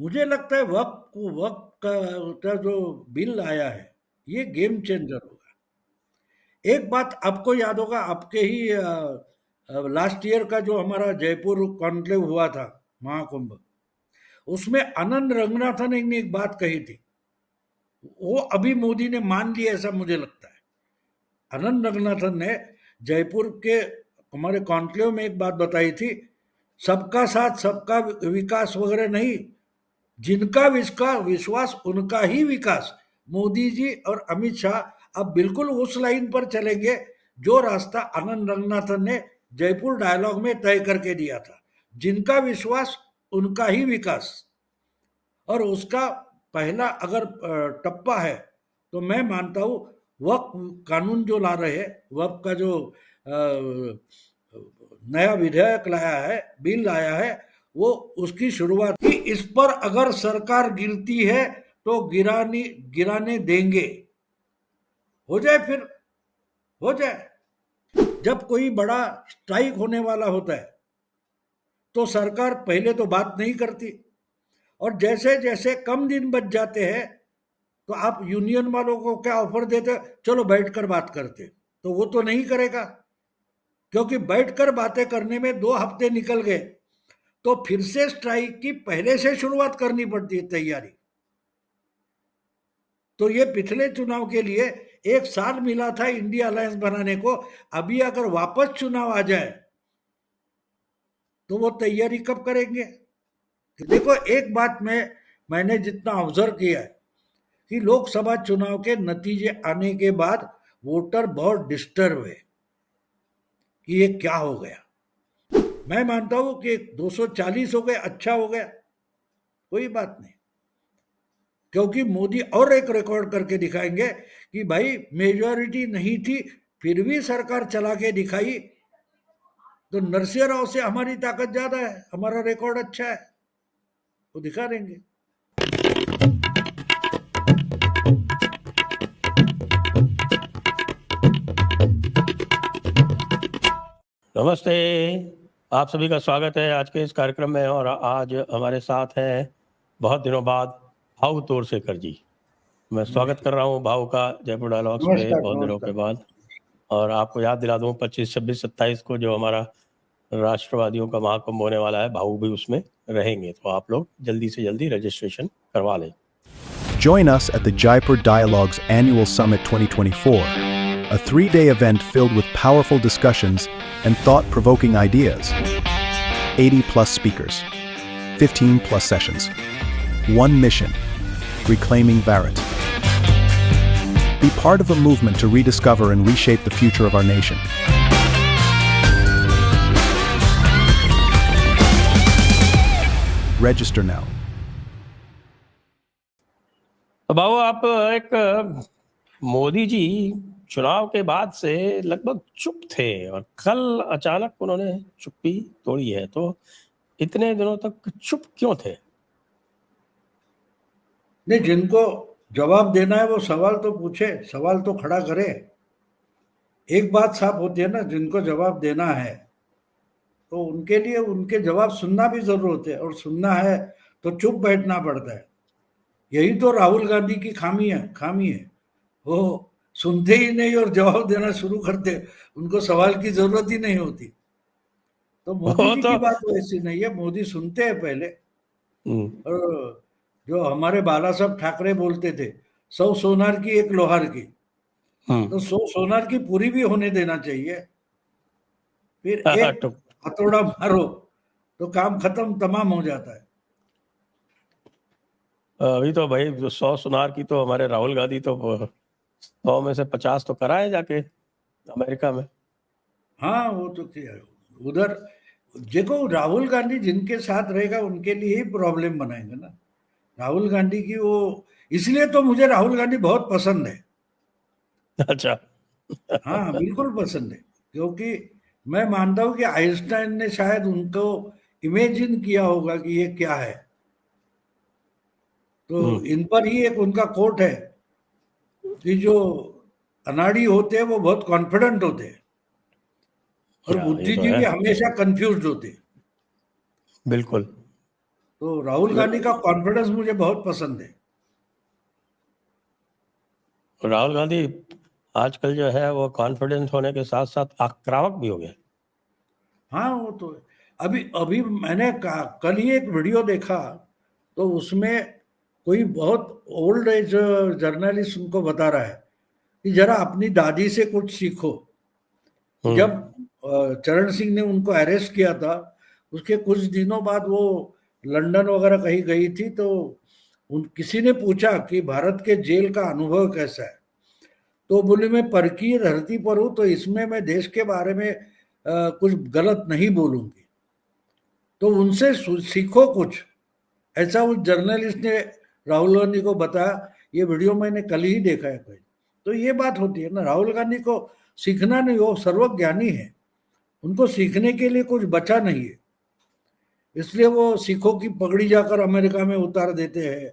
मुझे लगता है वक्त का जो बिल आया है, ये गेम चेंजर होगा। एक बात आपको याद होगा, आपके ही लास्ट ईयर का जो हमारा जयपुर कॉन्क्लेव हुआ था, महाकुंभ, उसमें आनंद रंगनाथन ने एक बात कही थी, वो अभी मोदी ने मान लिया ऐसा मुझे लगता है। आनंद रंगनाथन ने जयपुर के हमारे कॉन्क्लेव में एक बात बताई थी, सबका साथ सबका विकास वगैरह नहीं, जिनका विश्वास उनका ही विकास। मोदी जी और अमित शाह अब बिल्कुल उस लाइन पर चलेंगे जो रास्ता आनंद रंगनाथन ने जयपुर डायलॉग में तय करके दिया था, जिनका विश्वास उनका ही विकास। और उसका पहला अगर टप्पा है तो मैं मानता हूं वक्फ कानून जो ला रहे हैं, वक्फ का जो नया विधेयक लाया है, बिल लाया है, वो उसकी शुरुआत की। इस पर अगर सरकार गिरती है तो गिराने देंगे, हो जाए फिर हो जाए। जब कोई बड़ा स्ट्राइक होने वाला होता है तो सरकार पहले तो बात नहीं करती, और जैसे जैसे कम दिन बच जाते हैं तो आप यूनियन वालों को क्या ऑफर देते, चलो बैठकर बात करते, तो वो तो नहीं करेगा, क्योंकि बैठकर बातें करने में 2 हफ्ते निकल गए तो फिर से स्ट्राइक की पहले से शुरुआत करनी पड़ती है तैयारी। तो ये पिछले चुनाव के लिए 1 साल मिला था इंडिया अलायंस बनाने को, अभी अगर वापस चुनाव आ जाए तो वो तैयारी कब करेंगे? देखो, एक बात मैंने जितना ऑब्जर्व किया है कि लोकसभा चुनाव के नतीजे आने के बाद वोटर बहुत डिस्टर्ब है कि ये क्या हो गया। मैं मानता हूं कि 240 हो गए, अच्छा हो गया, कोई बात नहीं, क्योंकि मोदी और एक रिकॉर्ड करके दिखाएंगे कि भाई मेजॉरिटी नहीं थी फिर भी सरकार चला के दिखाई, तो नरसिंह राव से हमारी ताकत ज्यादा है, हमारा रिकॉर्ड अच्छा है, वो दिखा देंगे। नमस्ते, आप सभी का स्वागत है आज के इस कार्यक्रम में। और आज हमारे साथ हैं बहुत दिनों बाद भाऊ तोरसेकर जी। मैं स्वागत कर रहा हूं भाऊ का जयपुर डायलॉग्स पे बहुत दिनों के बाद। और आपको याद दिला दूं 25, 26, 27 को जो हमारा राष्ट्रवादियों का महाकुंभ होने वाला है, भाऊ भी उसमें रहेंगे, तो आप लोग जल्दी से जल्दी रजिस्ट्रेशन करवा लें। Join us at the Jaipur Dialogues Annual Summit 2024, a 3-day event filled with powerful discussions and thought-provoking ideas. 80+ speakers, 15+ sessions, one mission: reclaiming Bharat. Be part of a movement to rediscover and reshape the future of our nation. Register now. बाबू, आप एक मोदी जी चुनाव के बाद से लगभग चुप थे और कल अचानक उन्होंने चुप्पी तोड़ी है, तो इतने दिनों तक चुप क्यों थे? नहीं, जिनको जवाब देना है वो सवाल तो पूछे, सवाल तो खड़ा करे। एक बात साफ होती है ना, जिनको जवाब देना है तो उनके लिए उनके जवाब सुनना भी जरूरत है, और सुनना है तो चुप बैठना पड़ता है। यही तो राहुल गांधी की खामी है, वो सुनते ही नहीं और जवाब देना शुरू करते, उनको सवाल की जरूरत ही नहीं होती। तो मोदी जी की बात वैसी नहीं है, मोदी सुनते हैं पहले। और जो हमारे बाला साहब ठाकरे बोलते थे, 100 सोनार की 1 लोहार की, तो 100 सोनार की पूरी भी होने देना चाहिए, फिर एक हथौड़ा मारो तो काम खत्म, तमाम हो जाता है। अभी तो भाई 100 सोनार की तो हमारे राहुल गांधी तो 100 में से 50 तो कराए जाके अमेरिका में। हाँ, वो तो क्या उधर देखो, राहुल गांधी जिनके साथ रहेगा उनके लिए ही प्रॉब्लम बनाएंगे ना। राहुल गांधी की वो, इसलिए तो मुझे राहुल गांधी बहुत पसंद है। अच्छा। हाँ, बिल्कुल पसंद है, क्योंकि मैं मानता हूं कि आइंस्टाइन ने शायद उनको इमेजिन किया होगा कि ये क्या है। तो इन पर ही एक उनका कोट है कि जो अनाड़ी होते हैं वो बहुत कॉन्फिडेंट होते हैं, और बुद्धिजीवी हमेशा कंफ्यूज्ड होते हैं। बिल्कुल। तो राहुल गांधी का कॉन्फिडेंस मुझे बहुत पसंद है। राहुल गांधी आजकल जो है वो कॉन्फिडेंस होने के साथ साथ आक्रामक भी हो गए। हाँ, वो तो है। अभी अभी मैंने कल ही एक वीडियो देखा, तो उसमें कोई बहुत ओल्ड एज जर्नलिस्ट उनको बता रहा है कि जरा अपनी दादी से कुछ सीखो। जब चरण सिंह ने उनको अरेस्ट किया था, उसके कुछ दिनों बाद वो लंदन वगैरह कहीं गई थी, तो किसी ने पूछा कि भारत के जेल का अनुभव कैसा है, तो बोले मैं परकी धरती पर हूं, तो इसमें मैं देश के बारे में कुछ गलत नहीं बोलूंगी। तो उनसे सीखो कुछ, ऐसा उस जर्नलिस्ट ने राहुल गांधी को बताया। ये वीडियो मैंने कल ही देखा है कोई। तो ये बात होती है ना, राहुल गांधी को सीखना नहीं, वो सर्वज्ञानी है, उनको सीखने के लिए कुछ बचा नहीं है, इसलिए वो सिखों की पगड़ी जाकर अमेरिका में उतार देते हैं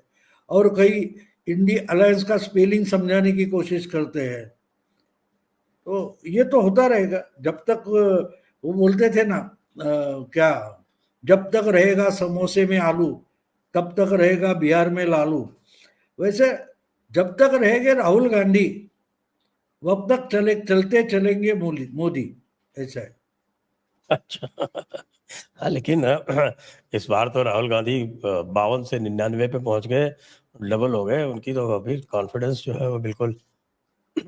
और कई इंडिया अलायंस का स्पेलिंग समझाने की कोशिश करते हैं। तो ये तो होता रहेगा जब तक वो बोलते थे ना, क्या, जब तक रहेगा समोसे में आलू तब तक रहेगा बिहार में लालू। वैसे जब तक रहेंगे राहुल गांधी वब तक चलते चलेंगे मोदी, ऐसा है। अच्छा। हाँ, लेकिन इस बार तो राहुल गांधी 52 से 99 पे पहुंच गए, डबल हो गए उनकी, तो अभी कॉन्फिडेंस जो है वो बिल्कुल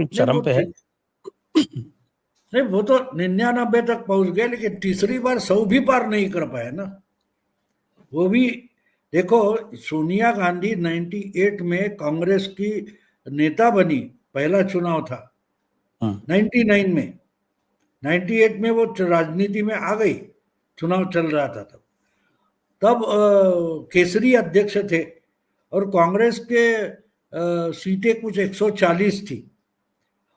चरम पे है। नहीं, वो तो 99 तक पहुंच गए, लेकिन तीसरी बार 100 भी पार नहीं कर पाए ना। वो भी देखो, सोनिया गांधी 98 में कांग्रेस की नेता बनी, पहला चुनाव था 99 में। 98 में वो राजनीति में आ गई, चुनाव चल रहा था तब केसरी अध्यक्ष थे और कांग्रेस के सीटें कुछ 140 थी,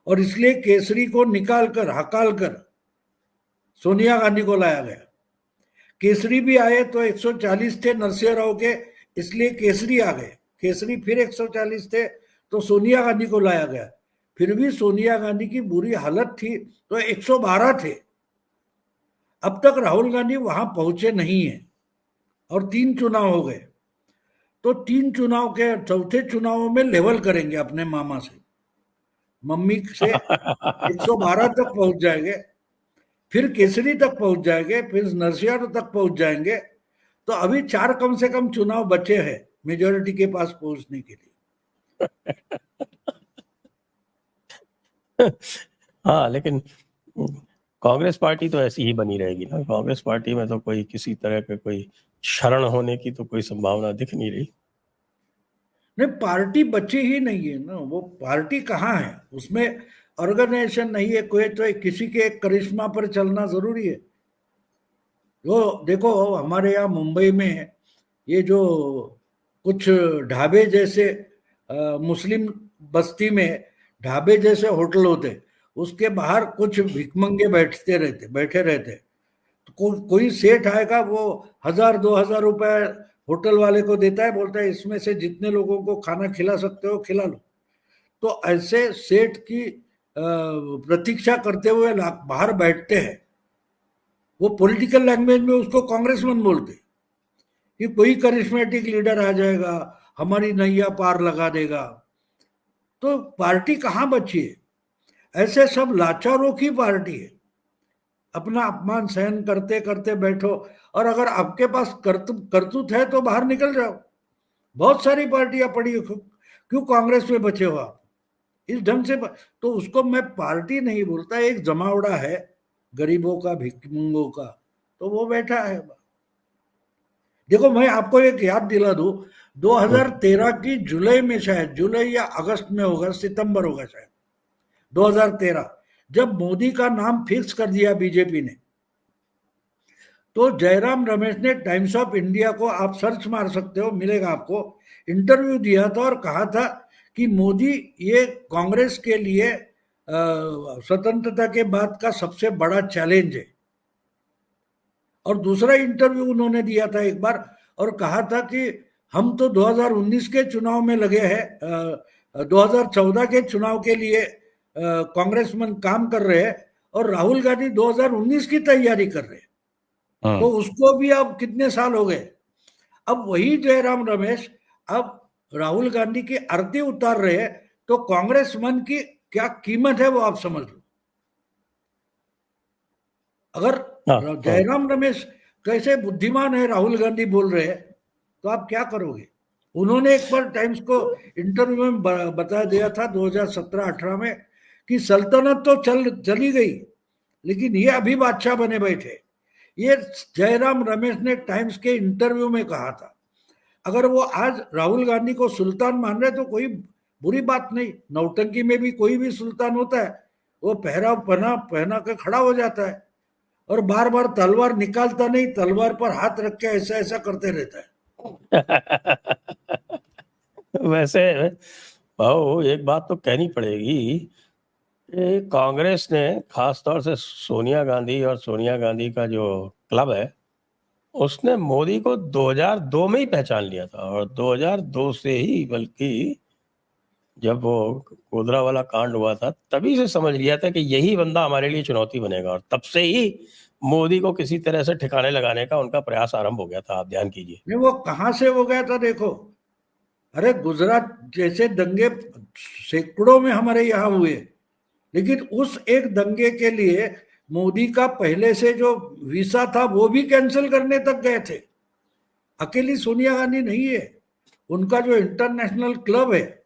और इसलिए केसरी को निकाल कर हकाल कर सोनिया गांधी को लाया गया। केसरी भी आए तो 140 थे नरसिंह राव के, इसलिए केसरी आ गए। केसरी फिर 140 थे तो सोनिया गांधी को लाया गया, फिर भी सोनिया गांधी की बुरी हालत थी तो 112 थे। अब तक राहुल गांधी वहां पहुंचे नहीं है और 3 चुनाव हो गए, तो 3 चुनाव के चौथे चुनावों में लेवल करेंगे अपने मामा से, मम्मी से 112 तक पहुंच जाएंगे, फिर केसरी तक पहुंच जाएंगे, फिर नरसिंह तक पहुंच जाएंगे। तो अभी 4 कम से कम चुनाव बचे हैं मेजोरिटी के पास पहुंचने के लिए। हाँ, लेकिन कांग्रेस पार्टी तो ऐसी ही बनी रहेगी ना। कांग्रेस पार्टी में तो कोई किसी तरह का कोई शरण होने की तो कोई संभावना दिख नहीं रही। नहीं, पार्टी बची ही नहीं है ना, वो पार्टी कहाँ है, उसमें ऑर्गेनाइजेशन नहीं है कोई, तो किसी के एक करिश्मा पर चलना जरूरी है। वो देखो हमारे यहाँ मुंबई में ये जो कुछ ढाबे जैसे मुस्लिम बस्ती में ढाबे जैसे होटल होते, उसके बाहर कुछ भिखमंगे बैठे रहते। तो कोई सेठ आएगा, वो 1000-2000 रुपए होटल वाले को देता है, बोलता है इसमें से जितने लोगों को खाना खिला सकते हो खिला लो। तो ऐसे सेठ की प्रतीक्षा करते हुए बाहर बैठते हैं। वो पॉलिटिकल लैंग्वेज में उसको कांग्रेसमैन बोलते कि कोई करिश्मेटिक लीडर आ जाएगा, हमारी नैया पार लगा देगा। तो पार्टी कहाँ बची है? ऐसे सब लाचारों की पार्टी है, अपना अपमान सहन करते करते बैठो, और अगर आपके पास करतूत है तो बाहर निकल जाओ। बहुत सारी पार्टियां पड़ी, क्यों कांग्रेस में बचे हो आप इस ढंग से? तो उसको मैं पार्टी नहीं बोलता, एक जमावड़ा है गरीबों का, भिखमंगों का, तो वो बैठा है। देखो मैं आपको एक याद दिला दूं, 2013 की जुलाई में, शायद जुलाई या अगस्त में होगा, सितंबर होगा शायद 2013, जब मोदी का नाम फिक्स कर दिया बीजेपी ने, तो जयराम रमेश ने टाइम्स ऑफ इंडिया को, आप सर्च मार सकते हो मिलेगा आपको, इंटरव्यू दिया था और कहा था कि मोदी ये कांग्रेस के लिए स्वतंत्रता के बाद का सबसे बड़ा चैलेंज है। और दूसरा इंटरव्यू उन्होंने दिया था एक बार और कहा था कि हम तो 2019 के चुनाव में लगे हैं, 2014 के चुनाव के लिए कांग्रेसमैन काम कर रहे हैं और राहुल गांधी 2019 की तैयारी कर रहे हैं। तो उसको भी अब कितने साल हो गए, अब वही जयराम रमेश अब राहुल गांधी की आरती उतार रहे हैं, तो कांग्रेस मन की क्या कीमत है वो आप समझ लो। अगर जयराम रमेश कैसे बुद्धिमान है, राहुल गांधी बोल रहे हैं, तो आप क्या करोगे। उन्होंने एक बार टाइम्स को इंटरव्यू में बता दिया था 2017-18 में कि सल्तनत तो चली गई, लेकिन ये अभी बादशाह बने बैठे। ये जयराम रमेश ने टाइम्स के इंटरव्यू में कहा था। अगर वो आज राहुल गांधी को सुल्तान मान रहे तो कोई बुरी बात नहीं, नौटंकी में भी कोई भी सुल्तान होता है, वो पहना के खड़ा हो जाता है और बार बार तलवार निकालता नहीं, तलवार पर हाथ रख के ऐसा ऐसा करते रहता है। वैसे भाऊ एक बात तो कहनी पड़ेगी, कांग्रेस ने खासतौर से सोनिया गांधी और सोनिया गांधी का जो क्लब है उसने मोदी को 2002 में ही पहचान लिया था, और 2002 से ही, बल्कि जब वो गोधरा वाला कांड हुआ था तभी से समझ लिया था कि यही बंदा हमारे लिए चुनौती बनेगा, और तब से ही मोदी को किसी तरह से ठिकाने लगाने का उनका प्रयास आरंभ हो गया था। आप ध्यान कीजिए। नहीं, वो कहां से हो गया था देखो। अरे गुजरात जैसे दंगे सैकड़ों में हमारे यहाँ हुए, लेकिन उस एक दंगे के लिए मोदी का पहले से जो वीसा था वो भी कैंसिल करने तक गए थे। अकेली सोनिया गांधी नहीं है, उनका जो इंटरनेशनल क्लब है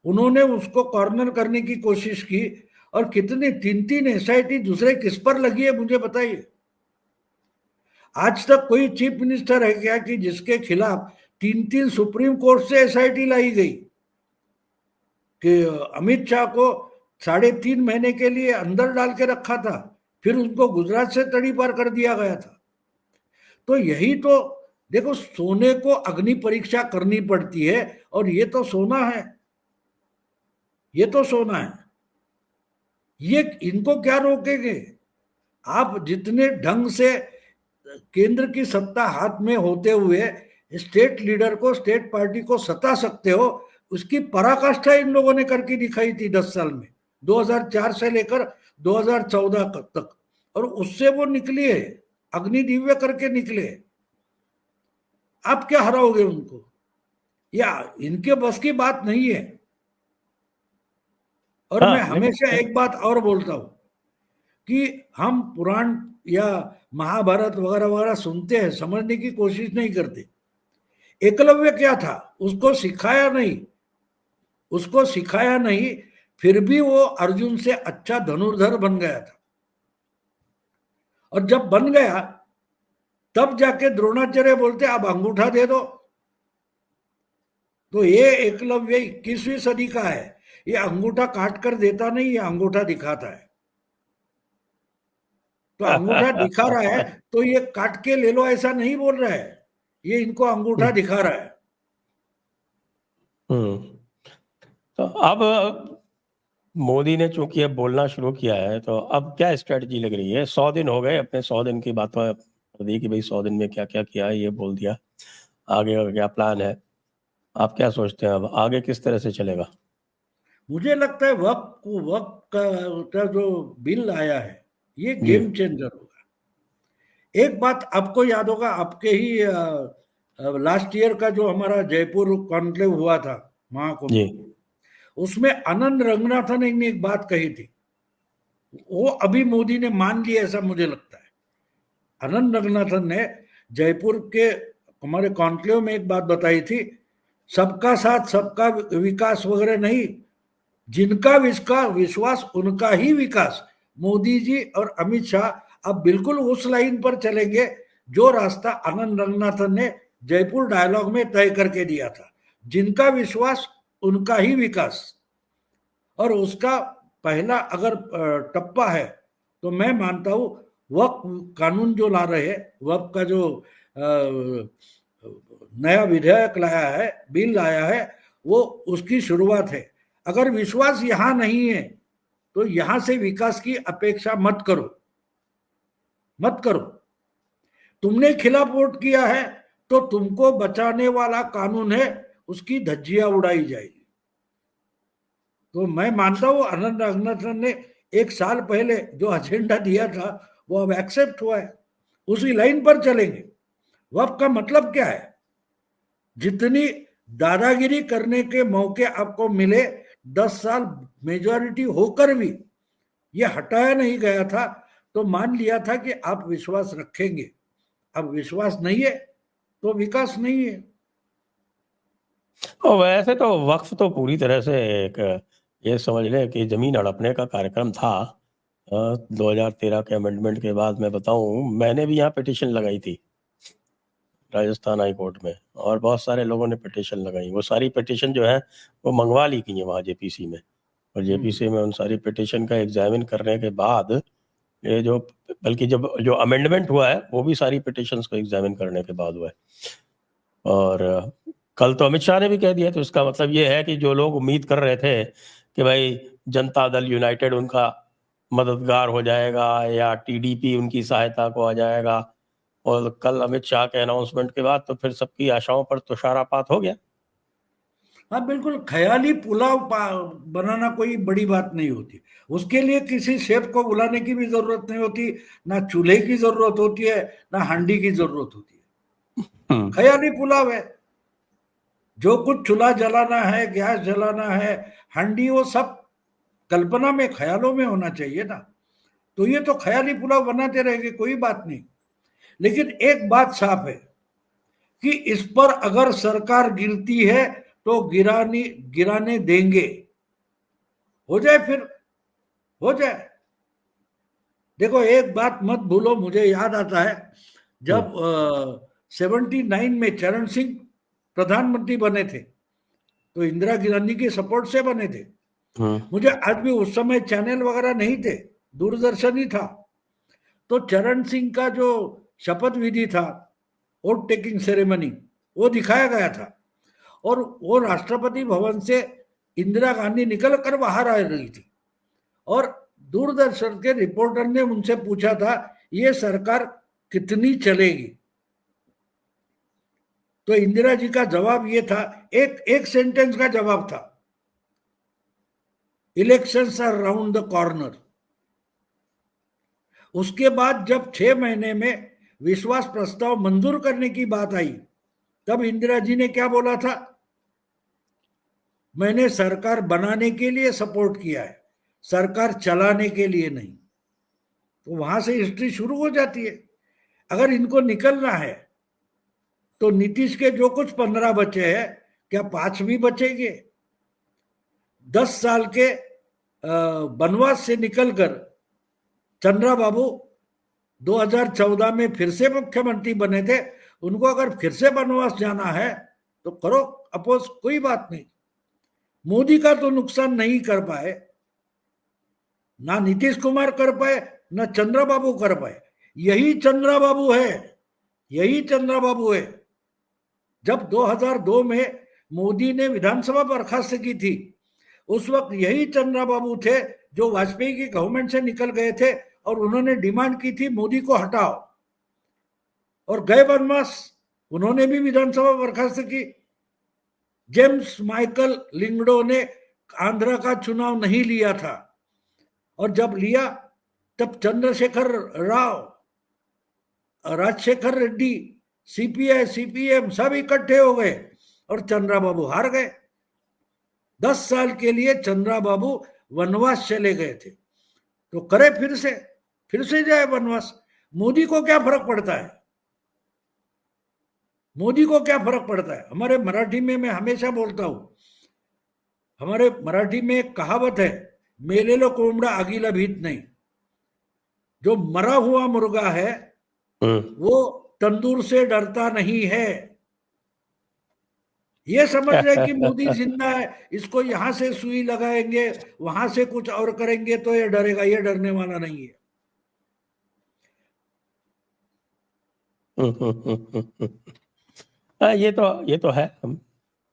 उन्होंने उसको कॉर्नर करने की कोशिश की, और कितनी 3-3 एसआईटी दूसरे किस पर लगी है मुझे बताइए। आज तक कोई चीफ मिनिस्टर है क्या कि जिसके खिलाफ 3-3 सुप्रीम कोर्ट से एसआईटी लाई गई, कि अमित शाह को 3.5 महीने के लिए अंदर डाल के रखा था, फिर उनको गुजरात से तड़ी पार कर दिया गया था। तो यही तो देखो, सोने को अग्नि परीक्षा करनी पड़ती है, और ये तो सोना है, ये तो सोना है। ये इनको क्या रोकेंगे। आप जितने ढंग से केंद्र की सत्ता हाथ में होते हुए स्टेट लीडर को, स्टेट पार्टी को सता सकते हो, उसकी पराकाष्ठा इन लोगों ने करके दिखाई थी 10 साल में, 2004 से लेकर 2014 तक, और उससे वो निकली है, अग्निदिव्य करके निकले। आप क्या हराओगे उनको, या इनके बस की बात नहीं है। और मैं हमेशा एक बात और बोलता हूं कि हम पुराण या महाभारत वगैरह वगैरह सुनते हैं, समझने की कोशिश नहीं करते। एकलव्य क्या था, उसको सिखाया नहीं, फिर भी वो अर्जुन से अच्छा धनुर्धर बन गया था। और जब बन गया तब जाके द्रोणाचार्य बोलते अब अंगूठा दे दो। तो ये एकलव्य 21वीं सदी का है, ये अंगूठा काट कर देता नहीं, ये अंगूठा दिखाता है। तो अंगूठा दिखा रहा है तो ये काट के ले लो ऐसा नहीं बोल रहा है, ये इनको अंगूठा दिखा रहा है। तो अब मोदी ने चूंकि अब बोलना शुरू किया है, तो अब क्या स्ट्रेटजी लग रही है। 100 दिन हो गए, अपने 100 दिन की बात कर दी कि भाई 100 दिन में क्या क्या किया है, ये बोल दिया। आगे का क्या प्लान है, आप क्या सोचते हैं, अब आगे किस तरह से चलेगा। मुझे लगता है वक्त का जो बिल आया है ये गेम चेंजर होगा। एक बात आपको याद होगा, आपके ही लास्ट ईयर का जो हमारा जयपुर कॉन्क्लेव हुआ था महाकुंभ, उसमें आनंद रंगनाथन ने एक बात कही थी, वो अभी मोदी ने मान लिया ऐसा मुझे लगता है। आनंद रंगनाथन ने जयपुर के हमारे कॉन्क्लेव में एक बात बताई थी, सबका साथ सबका विकास वगैरह नहीं, जिनका विश्वास उनका ही विकास। मोदी जी और अमित शाह अब बिल्कुल उस लाइन पर चलेंगे जो रास्ता आनंद रंगनाथन ने जयपुर डायलॉग में तय करके दिया था, जिनका विश्वास उनका ही विकास। और उसका पहला अगर टप्पा है तो मैं मानता हूं वक्फ कानून जो ला रहे हैं, वक्फ का जो नया विधेयक लाया है, बिल लाया है, वो उसकी शुरुआत है। अगर विश्वास यहां नहीं है तो यहां से विकास की अपेक्षा मत करो। तुमने खिलाफ वोट किया है तो तुमको बचाने वाला कानून है, उसकी धज्जियां उड़ाई जाएगी। तो मैं मानता हूं आनंद रंगनाथन ने 1 साल पहले जो एजेंडा दिया था वो अब एक्सेप्ट हुआ है, उसी लाइन पर चलेंगे। वक्त का मतलब क्या है? जितनी दादागिरी करने के मौके आपको मिले, 10 साल मेजॉरिटी होकर भी ये हटाया नहीं गया था, तो मान लिया था कि आप विश्वास रखेंगे। अब विश्वास नहीं है तो विकास नहीं है। और वैसे तो वक्फ तो पूरी तरह से एक ये समझ लें कि जमीन हड़पने का कार्यक्रम था। 2013 के अमेंडमेंट के बाद मैं बताऊं, मैंने भी यहाँ पिटीशन लगाई थी राजस्थान हाई कोर्ट में, और बहुत सारे लोगों ने पिटीशन लगाई। वो सारी पिटीशन जो है वो मंगवा ली गई है वहाँ जेपीसी में, और जेपीसी में उन सारी पिटीशन का एग्जामिन करने के बाद ये जो, बल्कि जब जो अमेंडमेंट हुआ है वो भी सारी पिटीशंस को एग्जामिन करने के बाद हुआ है। और कल तो अमित शाह ने भी कह दिया, तो इसका मतलब ये है कि जो लोग उम्मीद कर रहे थे कि भाई जनता दल यूनाइटेड उनका मददगार हो जाएगा या टीडीपी उनकी सहायता को आ जाएगा, और कल अमित शाह के अनाउंसमेंट के बाद तो फिर सबकी आशाओं पर तुषारापात हो गया। हाँ बिल्कुल, ख्याली पुलाव बनाना कोई बड़ी बात नहीं होती। उसके लिए किसी शेफ को बुलाने की भी जरूरत नहीं होती, ना चूल्हे की जरूरत होती है, ना हांडी की जरूरत होती है। ख्याली पुलाव है, जो कुछ चूल्हा जलाना है, गैस जलाना है, हांडी, वो सब कल्पना में, ख्यालों में होना चाहिए ना। तो ये तो ख्याली पुलाव बनाते रहेंगे, कोई बात नहीं। लेकिन एक बात साफ है कि इस पर अगर सरकार गिरती है तो गिराने देंगे। हो जाए फिर हो जाए। देखो एक बात मत भूलो, मुझे याद आता है जब 79 में चरण सिंह प्रधानमंत्री बने थे तो इंदिरा गांधी के सपोर्ट से बने थे। मुझे आज भी, उस समय चैनल वगैरह नहीं थे, दूरदर्शन ही था। तो चरण सिंह का जो शपथ विधि था, ओथ टेकिंग सेरेमनी, वो दिखाया गया था, और वो राष्ट्रपति भवन से इंदिरा गांधी निकल कर बाहर आ रही थी, और दूरदर्शन के रिपोर्टर ने उनसे पूछा था ये सरकार कितनी चलेगी। तो इंदिरा जी का जवाब ये था, एक सेंटेंस का जवाब था, elections are round the corner. उसके बाद जब 6 महीने में विश्वास प्रस्ताव मंजूर करने की बात आई, तब इंदिरा जी ने क्या बोला था, मैंने सरकार बनाने के लिए सपोर्ट किया है, सरकार चलाने के लिए नहीं। तो वहां से हिस्ट्री शुरू हो जाती है। अगर इनको निकलना है तो नीतीश के जो कुछ 15 बचे हैं, क्या 5 भी बचेंगे? 10 साल के वनवास से निकलकर चंद्रा बाबू 2014 में फिर से मुख्यमंत्री बने थे, उनको अगर फिर से वनवास जाना है तो करो, अपोज, कोई बात नहीं। मोदी का तो नुकसान नहीं कर पाए, ना नीतीश कुमार कर पाए, ना चंद्रा बाबू कर पाए। यही चंद्रा बाबू है, यही चंद्रा बाबू है। जब 2002 में मोदी ने विधानसभा बर्खास्त की थी, उस वक्त यही चंद्रा बाबू थे जो वाजपेयी की गवर्नमेंट से निकल गए थे, और उन्होंने डिमांड की थी मोदी को हटाओ, और गए वनवास। उन्होंने भी विधानसभा बर्खास्त की। जेम्स माइकल लिंगडो ने आंध्रा का चुनाव नहीं लिया था, और जब लिया तब चंद्रशेखर राव, राजशेखर रेड्डी, सीपीआई, सीपीएम सब इकट्ठे हो गए और चंद्रा बाबू हार गए। 10 साल के लिए चंद्रा बाबू वनवास चले गए थे, तो करे फिर से जाए वनवास। मोदी को क्या फर्क पड़ता है? मोदी को क्या फर्क पड़ता है? हमारे मराठी में मैं हमेशा बोलता हूं, हमारे मराठी में एक कहावत है, मेलेलो कोंबडा आगीला भीत नहीं। जो मरा हुआ मुर्गा है वो तंदूर से डरता नहीं है। ये समझ रहे कि मोदी जिंदा है, इसको यहां से सुई लगाएंगे, वहां से कुछ और करेंगे तो ये डरेगा, ये डरने वाला नहीं है। ये तो है,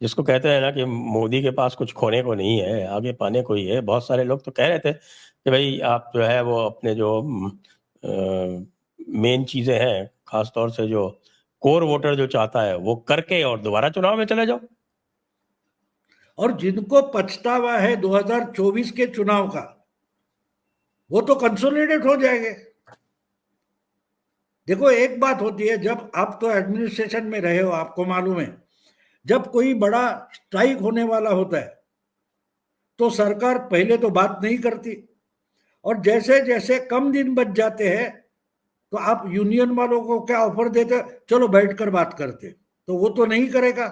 जिसको कहते हैं ना कि मोदी के पास कुछ खोने को नहीं है, आगे पाने को ही है। बहुत सारे लोग तो कह रहे थे कि भाई आप जो है वो अपने जो मेन चीजें हैं, खासतौर से जो कोर वोटर जो चाहता है वो करके और दोबारा चुनाव में चले जाओ। और जिनको पछतावा है 2024 के चुनाव का, वो तो कंसोलिडेट हो जाएंगे। देखो एक बात होती है, जब आप तो एडमिनिस्ट्रेशन में रहे हो, आपको मालूम है, जब कोई बड़ा स्ट्राइक होने वाला होता है तो सरकार पहले तो बात नहीं करती, और जैसे जैसे कम दिन बच जाते हैं तो आप यूनियन वालों को क्या ऑफर देते, चलो बैठकर बात करते, तो वो तो नहीं करेगा,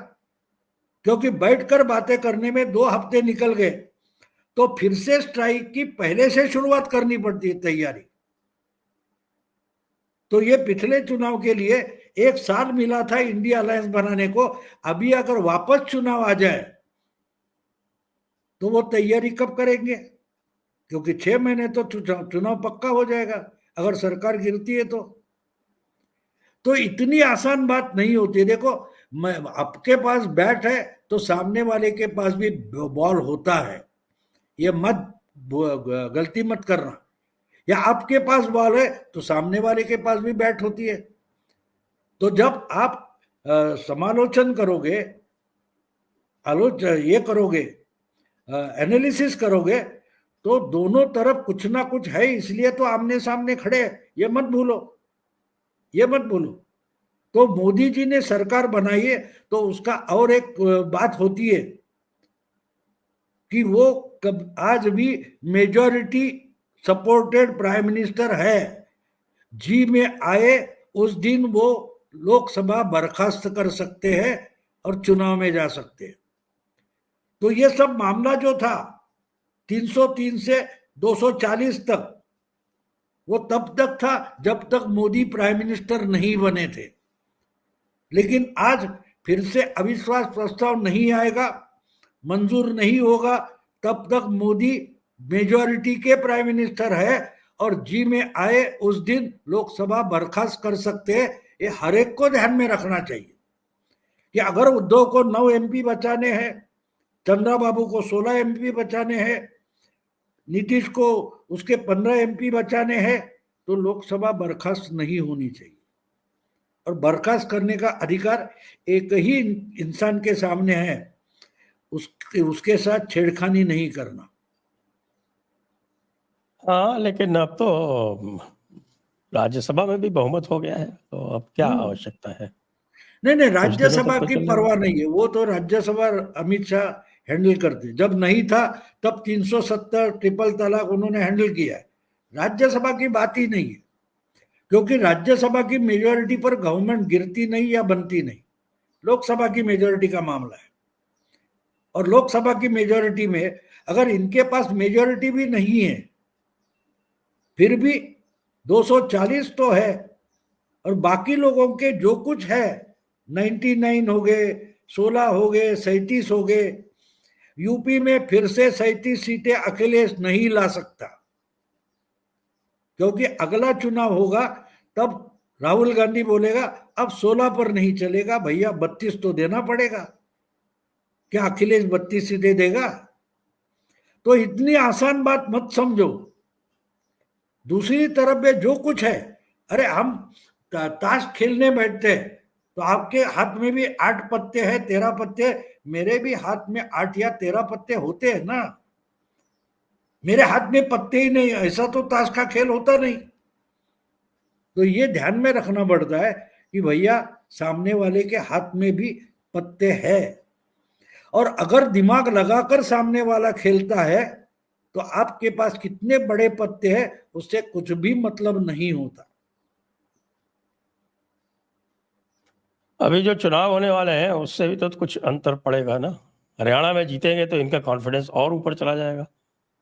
क्योंकि बैठकर बातें करने में 2 हफ्ते निकल गए तो फिर से स्ट्राइक की पहले से शुरुआत करनी पड़ती है तैयारी। तो ये पिछले चुनाव के लिए 1 साल मिला था इंडिया अलायंस बनाने को, अभी अगर वापस चुनाव आ जाए तो वो तैयारी कब करेंगे, क्योंकि 6 महीने तो चुनाव पक्का हो जाएगा अगर सरकार गिरती है तो इतनी आसान बात नहीं होती। देखो, मैं आपके पास बैट है तो सामने वाले के पास भी बॉल होता है, ये मत गलती मत करना, या आपके पास बॉल है तो सामने वाले के पास भी बैट होती है। तो जब आप समालोचन करोगे, ये करोगे, एनालिसिस करोगे, तो दोनों तरफ कुछ ना कुछ है, इसलिए तो आमने सामने खड़े हैं, ये मत भूलो, ये मत भूलो। तो मोदी जी ने सरकार बनाई है तो उसका और एक बात होती है कि वो आज भी मेजॉरिटी सपोर्टेड प्राइम मिनिस्टर है, जी में आए उस दिन वो लोकसभा बर्खास्त कर सकते हैं और चुनाव में जा सकते हैं। तो ये सब मामला जो था 303 से 240 तक, वो तब तक था जब तक मोदी प्राइम मिनिस्टर नहीं बने थे, लेकिन आज फिर से अविश्वास प्रस्ताव नहीं आएगा, मंजूर नहीं होगा, तब तक मोदी मेजॉरिटी के प्राइम मिनिस्टर है और जी में आए उस दिन लोकसभा बर्खास्त कर सकते हैं। ये हर एक को ध्यान में रखना चाहिए कि अगर उद्धव को 9 MP बचाने हैं, चंद्रा बाबू को 16 MP बचाने हैं, नीतीश को उसके 15 MP बचाने हैं, तो लोकसभा बर्खास्त नहीं होनी चाहिए। और बर्खास्त करने का अधिकार एक ही इंसान के सामने है, उसके साथ छेड़खानी नहीं करना। हाँ, लेकिन अब तो राज्यसभा में भी बहुमत हो गया है, तो अब क्या आवश्यकता है? नहीं, राज्यसभा तो की परवाह नहीं है, वो तो राज्यसभा अमित शाह हैंडल करते, जब नहीं था तब 370 ट्रिपल तलाक उन्होंने हैंडल किया है, राज्यसभा की बात ही नहीं है, क्योंकि राज्यसभा की मेजॉरिटी पर गवर्नमेंट गिरती नहीं या बनती नहीं, लोकसभा की मेजॉरिटी का मामला है। और लोकसभा की मेजॉरिटी में अगर इनके पास मेजॉरिटी भी नहीं है, फिर भी 240 तो है, और बाकी लोगों के जो कुछ है 99 हो गए, 16 हो गए, 37 हो गए, यूपी में फिर से 37 सीटें अखिलेश नहीं ला सकता, क्योंकि अगला चुनाव होगा तब राहुल गांधी बोलेगा अब 16 पर नहीं चलेगा भैया, 32 तो देना पड़ेगा। क्या अखिलेश 32 सीटें देगा? तो इतनी आसान बात मत समझो। दूसरी तरफ में जो कुछ है, अरे हम ताश खेलने बैठते हैं तो आपके हाथ में भी 8 पत्ते हैं, 13 पत्ते, मेरे भी हाथ में 8 या 13 पत्ते होते हैं ना, मेरे हाथ में पत्ते ही नहीं, ऐसा तो ताश का खेल होता नहीं। तो ये ध्यान में रखना पड़ता है कि भैया सामने वाले के हाथ में भी पत्ते हैं, और अगर दिमाग लगाकर सामने वाला खेलता है तो आपके पास कितने बड़े पत्ते हैं उससे कुछ भी मतलब नहीं होता। अभी जो चुनाव होने वाले हैं उससे भी तो कुछ अंतर पड़ेगा ना। हरियाणा में जीतेंगे तो इनका कॉन्फिडेंस और ऊपर चला जाएगा,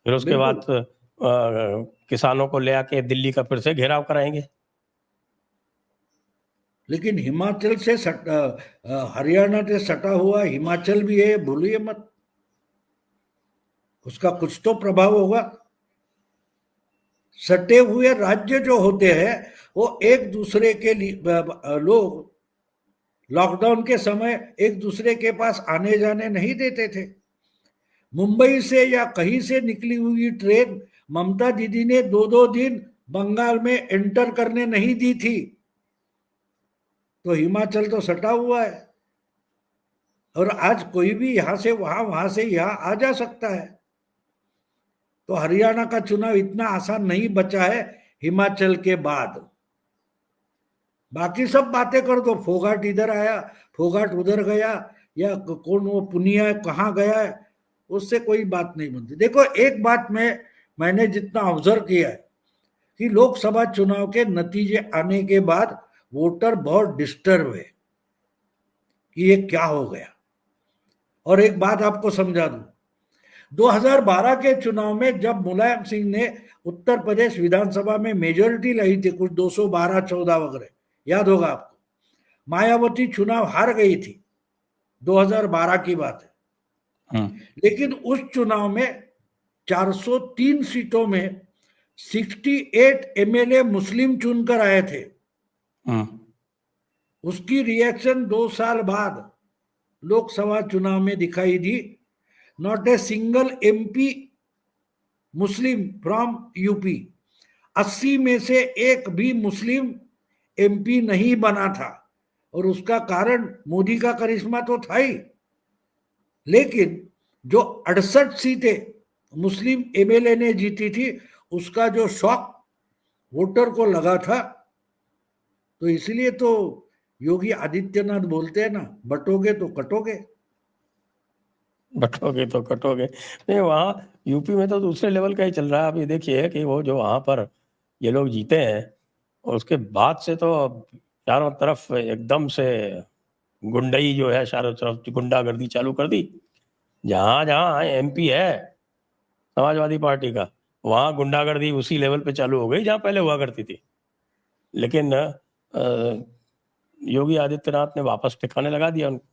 फिर उसके बाद किसानों को ले आके दिल्ली का फिर से घेराव कराएंगे। लेकिन हिमाचल से हरियाणा से सटा हुआ हिमाचल भी है, भूलिए मत, उसका कुछ तो प्रभाव होगा। सटे हुए राज्य जो होते हैं वो एक दूसरे के लिए, लोग लॉकडाउन के समय एक दूसरे के पास आने जाने नहीं देते थे। मुंबई से या कहीं से निकली हुई ट्रेन ममता दीदी ने 2-2 दिन बंगाल में एंटर करने नहीं दी थी। तो हिमाचल तो सटा हुआ है, और आज कोई भी यहां से वहां, वहां से यहां आ जा सकता है। तो हरियाणा का चुनाव इतना आसान नहीं बचा है हिमाचल के बाद। बाकी सब बातें कर दो, फोगाट इधर आया, फोगाट उधर गया, या कौन वो पुनिया कहाँ गया है, उससे कोई बात नहीं बनती। देखो एक बात में मैंने जितना ऑब्जर्व किया है कि लोकसभा चुनाव के नतीजे आने के बाद वोटर बहुत डिस्टर्ब है कि ये क्या हो गया। और एक बात आपको समझा दूं, 2012 के चुनाव में जब मुलायम सिंह ने उत्तर प्रदेश विधानसभा में मेजोरिटी लाई थी, कुछ 212-14 वगैरह, याद होगा आपको, मायावती चुनाव हार गई थी, 2012 की बात है। लेकिन उस चुनाव में 403 सीटों में 68 एमएलए मुस्लिम चुनकर आए थे। उसकी रिएक्शन 2 साल बाद लोकसभा चुनाव में दिखाई दी। Not a single MP Muslim from UP, 80 में से एक भी मुस्लिम एमपी नहीं बना था। और उसका कारण मोदी का करिश्मा तो था ही, लेकिन जो 68 सीटें मुस्लिम एमएलए ने जीती थी, उसका जो शॉक वोटर को लगा था, तो इसलिए तो योगी आदित्यनाथ बोलते हैं ना, बटोगे तो कटोगे। बटोगे तो कटोगे। नहीं, वहाँ यूपी में तो दूसरे लेवल का ही चल रहा है। आप ये देखिए कि वो जो वहाँ पर ये लोग जीते हैं, और उसके बाद से तो चारों तरफ एकदम से गुंडई जो है, चारों तरफ गुंडागर्दी चालू कर दी। जहाँ जहाँ एमपी है समाजवादी पार्टी का, वहाँ गुंडागर्दी उसी लेवल पे चालू हो गई जहाँ पहले हुआ करती थी। लेकिन योगी आदित्यनाथ ने वापस ठिकाने लगा दिया उनको।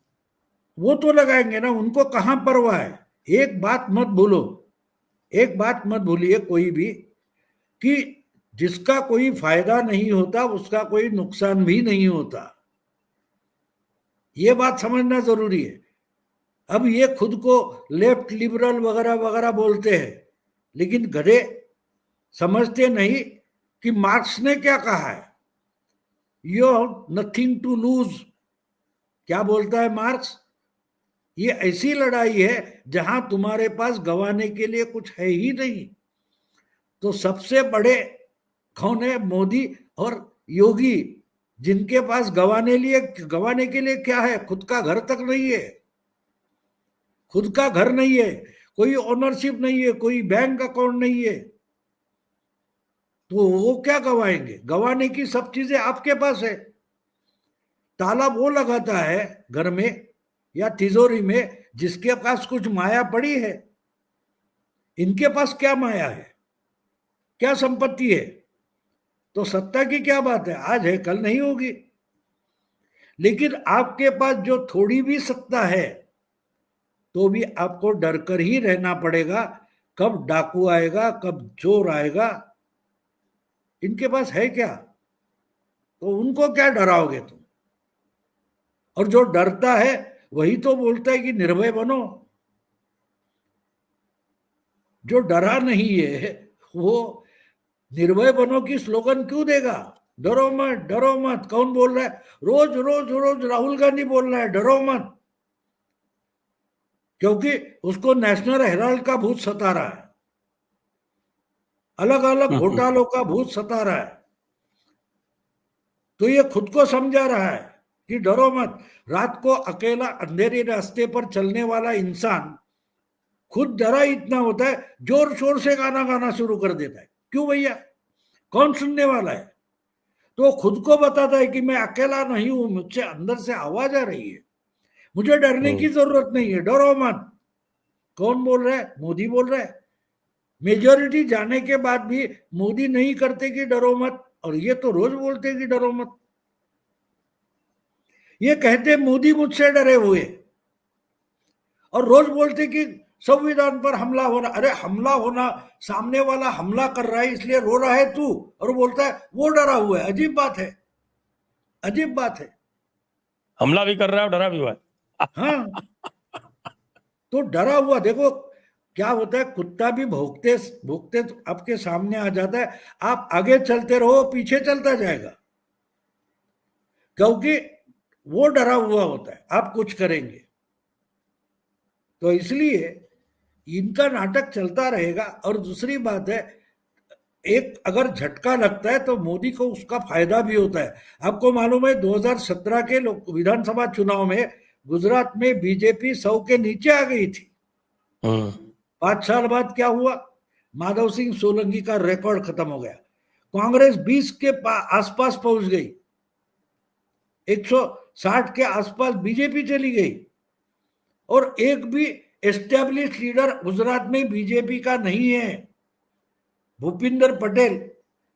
वो तो लगाएंगे ना, उनको कहां परवाह है। एक बात मत भूलो, एक बात मत भूलिए कोई भी, कि जिसका कोई फायदा नहीं होता उसका कोई नुकसान भी नहीं होता। ये बात समझना जरूरी है। अब ये खुद को लेफ्ट लिबरल वगैरह वगैरह बोलते हैं, लेकिन गधे समझते नहीं कि मार्क्स ने क्या कहा है, you have nothing to lose. क्या बोलता है मार्क्स? ये ऐसी लड़ाई है जहां तुम्हारे पास गंवाने के लिए कुछ है ही नहीं। तो सबसे बड़े कौन है? मोदी और योगी, जिनके पास गंवाने के लिए क्या है? खुद का घर तक नहीं है, खुद का घर नहीं है, कोई ओनरशिप नहीं है, कोई बैंक अकाउंट नहीं है, तो वो क्या गंवाएंगे? गंवाने की सब चीजें आपके पास है। ताला वो लगाता है घर में या तिजोरी में जिसके पास कुछ माया पड़ी है। इनके पास क्या माया है, क्या संपत्ति है? तो सत्ता की क्या बात है, आज है कल नहीं होगी। लेकिन आपके पास जो थोड़ी भी सत्ता है, तो भी आपको डर कर ही रहना पड़ेगा, कब डाकू आएगा, कब चोर आएगा। इनके पास है क्या, तो उनको क्या डराओगे तुम? और जो डरता है वही तो बोलता है कि निर्भय बनो। जो डरा नहीं है वो निर्भय बनो की स्लोगन क्यों देगा? डरो मत, डरो मत। कौन बोल रहा है? रोज रोज रोज राहुल गांधी बोल रहा है डरो मत, क्योंकि उसको नेशनल हेराल्ड का भूत सता रहा है, अलग अलग घोटालों का भूत सता रहा है। तो ये खुद को समझा रहा है कि डरो मत। रात को अकेला अंधेरे रास्ते पर चलने वाला इंसान खुद डरा इतना होता है, जोर शोर से गाना गाना शुरू कर देता है। क्यों भैया, कौन सुनने वाला है? तो खुद को बताता है कि मैं अकेला नहीं हूं, मुझसे अंदर से आवाज आ रही है, मुझे डरने की जरूरत नहीं है, डरो मत। कौन बोल रहा है? मोदी बोल रहा है। मेजोरिटी जाने के बाद भी मोदी नहीं करते कि डरो मत, और ये तो रोज बोलते कि डरो मत। ये कहते मोदी मुझसे डरे हुए, और रोज बोलते कि संविधान पर हमला होना। अरे हमला होना, सामने वाला हमला कर रहा है इसलिए रो रहा है तू, और बोलता है वो डरा हुआ है। अजीब बात है, अजीब बात है। हमला भी कर रहा है और डरा भी हुआ है। हाँ, तो डरा हुआ, देखो क्या होता है, कुत्ता भी भौंकते भौंकते आपके सामने आ जाता है, आप आगे चलते रहो पीछे चलता जाएगा, क्योंकि वो डरा हुआ होता है आप कुछ करेंगे। तो इसलिए इनका नाटक चलता रहेगा। और दूसरी बात है, एक अगर झटका लगता है तो मोदी को उसका फायदा भी होता है। आपको मालूम है 2017 के विधानसभा चुनाव में गुजरात में बीजेपी 100 के नीचे आ गई थी। 5 साल बाद क्या हुआ? माधव सिंह सोलंकी का रिकॉर्ड खत्म हो गया। कांग्रेस 20 के आसपास पहुंच गई, 160 के आसपास बीजेपी चली गई, और एक भी एस्टेब्लिश लीडर गुजरात में बीजेपी का नहीं है। भूपिंदर पटेल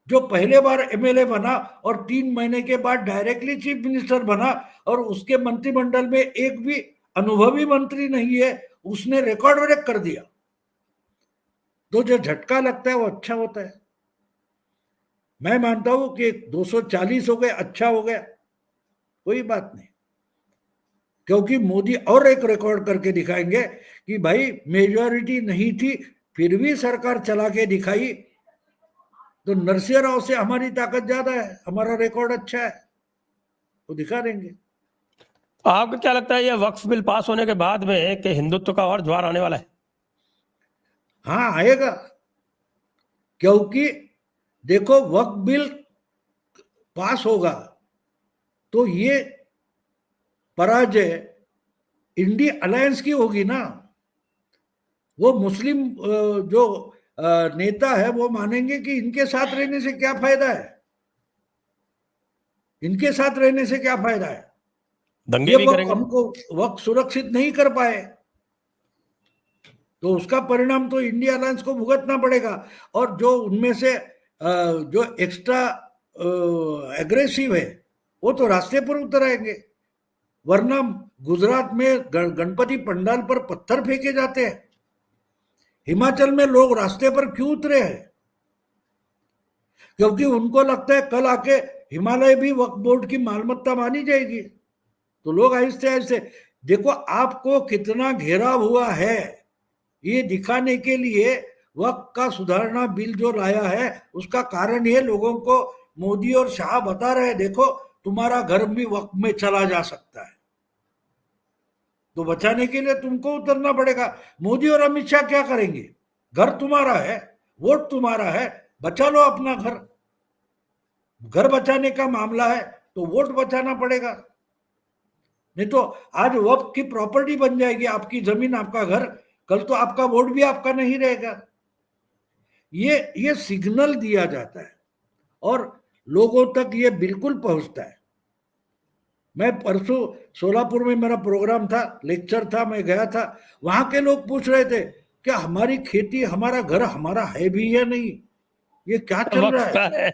जो पहले बार एमएलए बना और 3 महीने के बाद डायरेक्टली चीफ मिनिस्टर बना, और उसके मंत्रिमंडल में एक भी अनुभवी मंत्री नहीं है, उसने रिकॉर्ड ब्रेक कर दिया। तो जो झटका लगता है वो अच्छा होता है। मैं मानता हूं कि 240 हो गए, अच्छा हो गया, कोई बात नहीं, क्योंकि मोदी और एक रिकॉर्ड करके दिखाएंगे कि भाई मेजॉरिटी नहीं थी फिर भी सरकार चला के दिखाई। तो नरसिंह राव से हमारी ताकत ज्यादा है, हमारा रिकॉर्ड अच्छा है, वो दिखा देंगे। आपको क्या लगता है ये वक्फ बिल पास होने के बाद में कि हिंदुत्व का और ज्वार आने वाला है? हाँ, आएगा, क्योंकि देखो वक्फ बिल पास होगा तो ये पराजय इंडिया अलायंस की होगी ना। वो मुस्लिम जो नेता है वो मानेंगे कि इनके साथ रहने से क्या फायदा है, इनके साथ रहने से क्या फायदा है, दंगे भी करेंगे, हमको वक्त सुरक्षित नहीं कर पाए, तो उसका परिणाम तो इंडिया अलायंस को भुगतना पड़ेगा। और जो उनमें से जो एक्स्ट्रा एग्रेसिव है वो तो रास्ते पर उतर आएंगे। वरना गुजरात में गणपति पंडाल पर पत्थर फेंके जाते हैं, हिमाचल में लोग रास्ते पर क्यों उतरे हैं? क्योंकि उनको लगता है कल आके हिमालय भी वक्फ बोर्ड की मालमत्ता मानी जाएगी। तो लोग आहिस्ते आहिस्ते, देखो आपको कितना घेराव हुआ है ये दिखाने के लिए वक्फ का सुधारणा बिल जो लाया है, उसका कारण ये लोगों को मोदी और शाह बता रहे हैं, देखो तुम्हारा घर भी वक्फ में चला जा सकता है, तो बचाने के लिए तुमको उतरना पड़ेगा। मोदी और अमित शाह क्या करेंगे? घर तुम्हारा है, वोट तुम्हारा है, बचा लो अपना घर। घर बचाने का मामला है तो वोट बचाना पड़ेगा, नहीं तो आज वक्फ की प्रॉपर्टी बन जाएगी, आपकी जमीन आपका घर, कल तो आपका वोट भी आपका नहीं रहेगा। ये सिग्नल दिया जाता है और लोगों तक ये बिल्कुल पहुंचता है। मैं परसों सोलापुर में मेरा प्रोग्राम था, लेक्चर था, मैं गया था, वहां के लोग पूछ रहे थे क्या हमारी खेती, हमारा घर हमारा है भी या नहीं, ये क्या चल रहा है?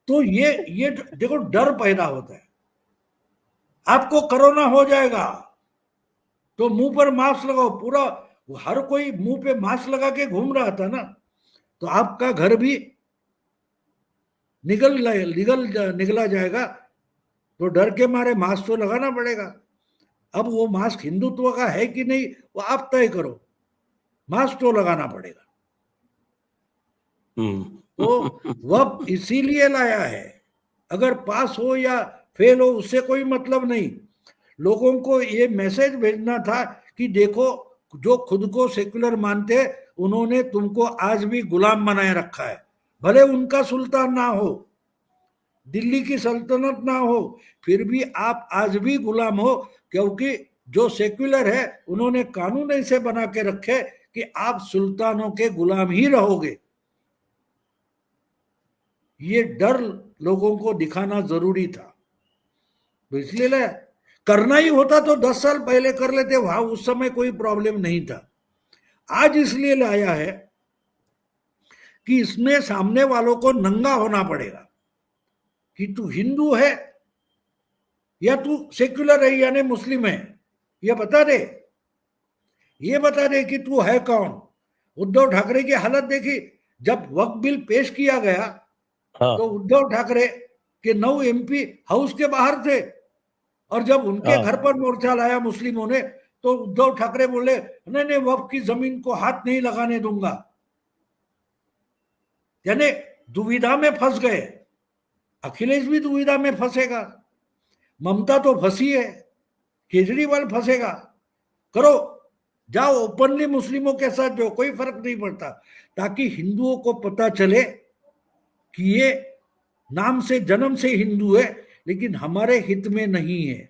तो ये देखो डर पैदा होता है। आपको कोरोना हो जाएगा तो मुंह पर मास्क लगाओ, पूरा हर कोई मुंह पे मास्क लगा के घूम रहा था ना, तो आपका घर भी निगला जाएगा, तो डर के मारे मास्क तो लगाना पड़ेगा। अब वो मास्क हिंदुत्व का है कि नहीं वो आप तय करो, मास्क तो लगाना पड़ेगा। तो वह इसीलिए लाया है, अगर पास हो या फेल हो उससे कोई मतलब नहीं, लोगों को ये मैसेज भेजना था कि देखो जो खुद को सेक्युलर मानते उन्होंने तुमको आज भी गुलाम बनाए रखा है, भले उनका सुल्तान ना हो, दिल्ली की सल्तनत ना हो, फिर भी आप आज भी गुलाम हो, क्योंकि जो सेक्युलर है उन्होंने कानून ऐसे बना के रखे कि आप सुल्तानों के गुलाम ही रहोगे। ये डर लोगों को दिखाना जरूरी था, तो इसलिए करना ही होता तो 10 साल पहले कर लेते, वहां उस समय कोई प्रॉब्लम नहीं था। आज इसलिए लाया है कि इसमें सामने वालों को नंगा होना पड़ेगा कि तू हिंदू है या तू सेक्युलर है यानी मुस्लिम है, ये बता दे, ये बता दे कि तू है कौन। उद्धव ठाकरे की हालत देखी, जब वक्फ बिल पेश किया गया तो उद्धव ठाकरे के 9 एमपी हाउस के बाहर थे, और जब उनके घर पर मोर्चा लाया मुस्लिमों ने तो उद्धव ठाकरे बोले नहीं नहीं वक्फ की जमीन को हाथ नहीं लगाने दूंगा, यानी दुविधा में फंस गए। अखिलेश भी दुविधा में फंसेगा, ममता तो फंसी है, केजरीवाल फंसेगा। करो जाओ ओपनली मुस्लिमों के साथ जो, कोई फर्क नहीं पड़ता, ताकि हिंदुओं को पता चले कि ये नाम से जन्म से हिंदू है लेकिन हमारे हित में नहीं है।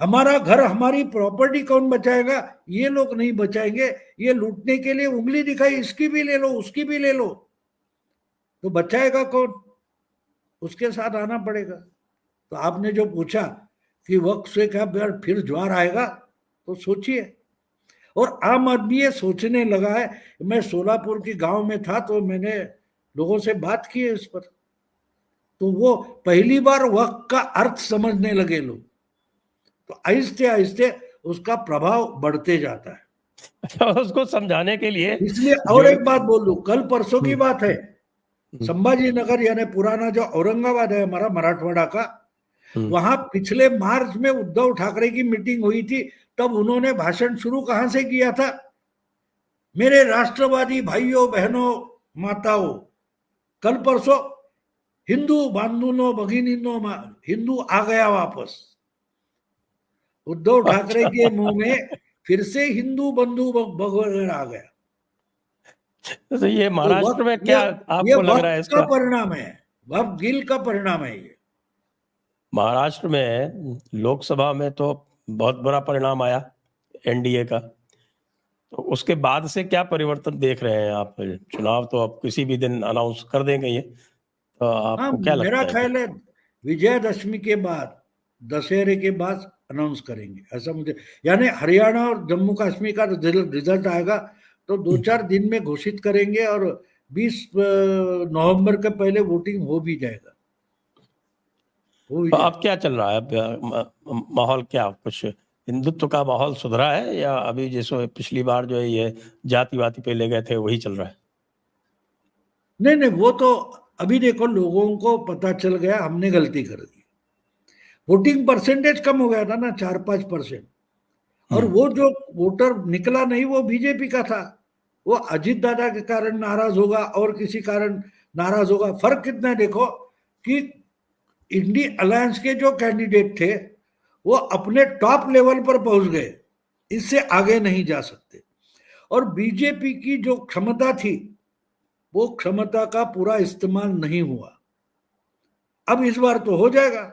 हमारा घर हमारी प्रॉपर्टी कौन बचाएगा? ये लोग नहीं बचाएंगे। ये लूटने के लिए उंगली दिखाई, इसकी भी ले लो उसकी भी ले लो, तो बचाएगा कौन? उसके साथ आना पड़ेगा। तो आपने जो पूछा कि वक्त से क्या फिर ज्वार आएगा, तो सोचिए। और आम आदमी ये सोचने लगा है। मैं सोलापुर के गांव में था तो मैंने लोगों से बात की है इस पर, तो वो पहली बार वक्त का अर्थ समझने लगे लोग। तो आहिस्ते आहिस्ते उसका प्रभाव बढ़ते जाता है। उसको समझाने के लिए इसलिए और एक बात बोल लूं, कल परसों की बात है, संभाजी नगर यानी पुराना जो औरंगाबाद है हमारा मराठवाड़ा का, वहां पिछले मार्च में उद्धव ठाकरे की मीटिंग हुई थी। तब उन्होंने भाषण शुरू कहां से किया था? मेरे राष्ट्रवादी भाइयों बहनों माताओं, कल परसों हिंदू बांधुनो भगिनीनो, हिंदू आ गया वापस। उद्धव ठाकरे के मुंह में फिर से हिंदू बंधु भगवान आ गया। तो ये महाराष्ट्र में क्या आपको लग रहा है इसका? परिणाम है, वक्त गिल का परिणाम है ये। महाराष्ट्र में लोकसभा में तो बहुत बड़ा परिणाम आया एनडीए का, तो उसके बाद से क्या परिवर्तन देख रहे हैं आप? चुनाव तो अब किसी भी दिन अनाउंस कर देंगे ये, तो आपको क्या लगता है? मेरा ख्याल है विजयादशमी के बाद, दशहरे के बाद अनाउंस करेंगे, ऐसा मुझे, यानी हरियाणा और जम्मू कश्मीर का रिजल्ट आएगा तो 2-4 दिन में घोषित करेंगे और 20 नवंबर के पहले वोटिंग हो भी जाएगा। तो अब क्या चल रहा है माहौल? क्या कुछ हिंदुत्व का माहौल सुधरा है या अभी जैसे पिछली बार जो है ये जातिवादी पे ले गए थे वही चल रहा है? नहीं, वो तो अभी देखो लोगों को पता चल गया हमने गलती कर दी। वोटिंग परसेंटेज कम हो गया था ना, 4-5%, और वो जो वोटर निकला नहीं वो बीजेपी का था। वो अजीत दादा के कारण नाराज होगा और किसी कारण नाराज होगा। फर्क कितना है देखो कि इंडी अलायंस के जो कैंडिडेट थे वो अपने टॉप लेवल पर पहुंच गए, इससे आगे नहीं जा सकते। और बीजेपी की जो क्षमता थी वो क्षमता का पूरा इस्तेमाल नहीं हुआ। अब इस बार तो हो जाएगा,